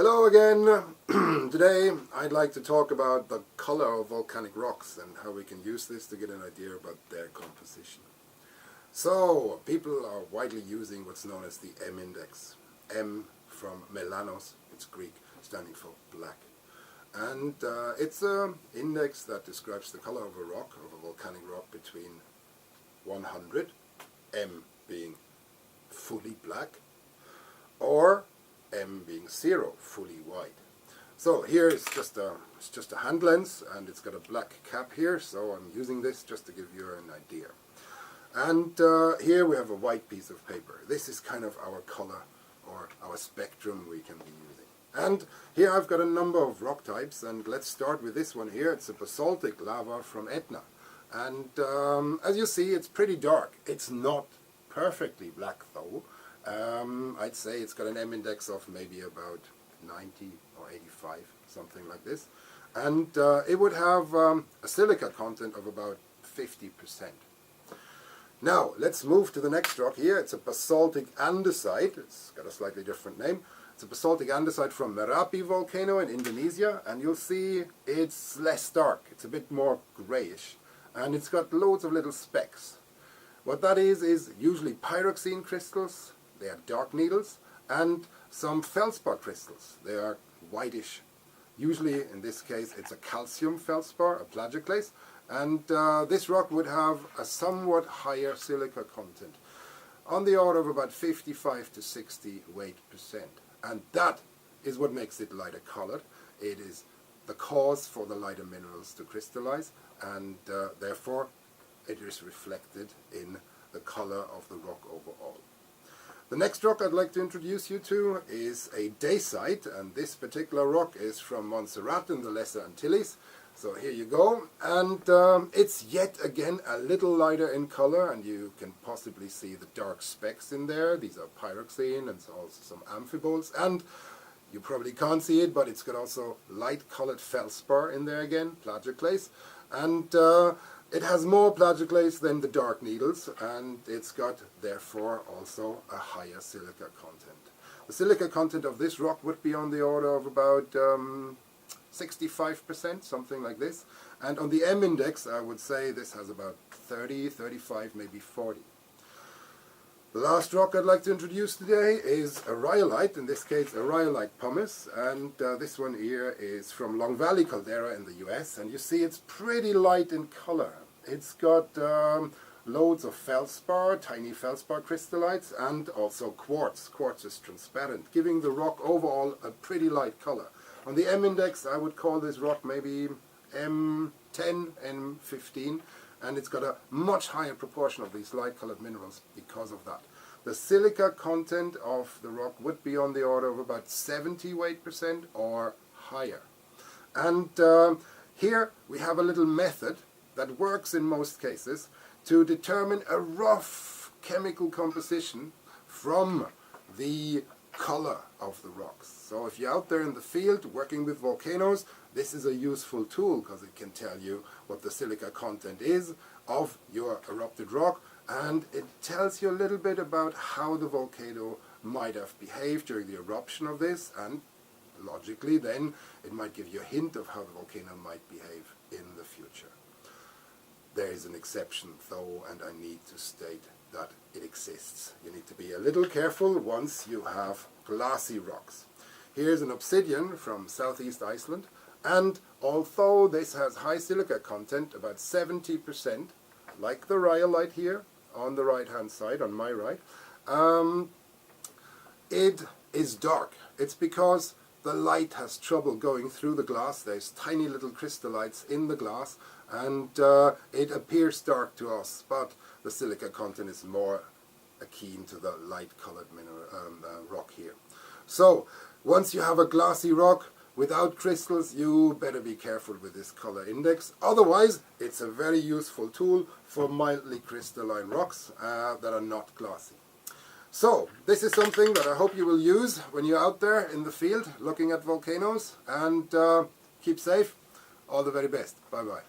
Hello again. Today I'd like to talk about the color of volcanic rocks and how we can use this to get an idea about their composition. So, people are widely using what's known as the M index. M from melanos, it's Greek, standing for black. And it's an index that describes the color of a rock, of a volcanic rock, between 100, M being fully black, or M being 0, fully white. So here it's just a hand lens, and it's got a black cap here, so I'm using this just to give you an idea. And here we have a white piece of paper. This is kind of our color, or our spectrum we can be using. And here I've got a number of rock types, and let's start with this one here. It's a basaltic lava from Etna. And as you see, it's pretty dark. It's not perfectly black though. I'd say it's got an M index of maybe about 90 or 85, something like this. And it would have a silica content of about 50%. Now, let's move to the next rock here. It's a basaltic andesite. It's got a slightly different name. It's a basaltic andesite from Merapi volcano in Indonesia. And you'll see it's less dark. It's a bit more grayish. And it's got loads of little specks. What that is usually pyroxene crystals. They are dark needles, and some feldspar crystals. They are whitish. Usually, in this case, it's a calcium feldspar, a plagioclase, and this rock would have a somewhat higher silica content, on the order of about 55 to 60 weight %. And that is what makes it lighter colored. It is the cause for the lighter minerals to crystallize, and therefore it is reflected in the color of the rock overall. The next rock I'd like to introduce you to is a Desite, and this particular rock is from Montserrat in the Lesser Antilles. So here you go, and it's yet again a little lighter in color, and you can possibly see the dark specks in there. These are pyroxene and also some amphiboles, and you probably can't see it, but it's got also light colored feldspar in there again, plagioclase, and it has more plagioclase than the dark needles, and it's got, therefore, also a higher silica content. The silica content of this rock would be on the order of about 65%, something like this. And on the M index, I would say this has about 30, 35, maybe 40. The last rock I'd like to introduce today is a rhyolite, in this case a rhyolite pumice, and this one here is from Long Valley caldera in the US, and you see it's pretty light in color. It's got loads of feldspar, tiny feldspar crystallites, and also quartz. Quartz is transparent, giving the rock overall a pretty light color. On the M index, I would call this rock maybe M10, M15, and it's got a much higher proportion of these light-colored minerals because of that. The silica content of the rock would be on the order of about 70 weight % or higher. And here we have a little method that works in most cases to determine a rough chemical composition from the color of the rocks. So if you're out there in the field working with volcanoes, this is a useful tool because it can tell you what the silica content is of your erupted rock, and it tells you a little bit about how the volcano might have behaved during the eruption of this, and logically then it might give you a hint of how the volcano might behave in the future. There is an exception though, and I need to state that it exists. You need to be a little careful once you have glassy rocks. Here's an obsidian from southeast Iceland, and although this has high silica content, about 70%, like the rhyolite here on the right hand side, on my right, it is dark. It's because the light has trouble going through the glass. There's tiny little crystallites in the glass, and it appears dark to us, but the silica content is more akin to the light-colored rock here. So, once you have a glassy rock without crystals, you better be careful with this color index. Otherwise, it's a very useful tool for mildly crystalline rocks that are not glassy. So, this is something that I hope you will use when you're out there in the field looking at volcanoes, and keep safe. All the very best. Bye-bye.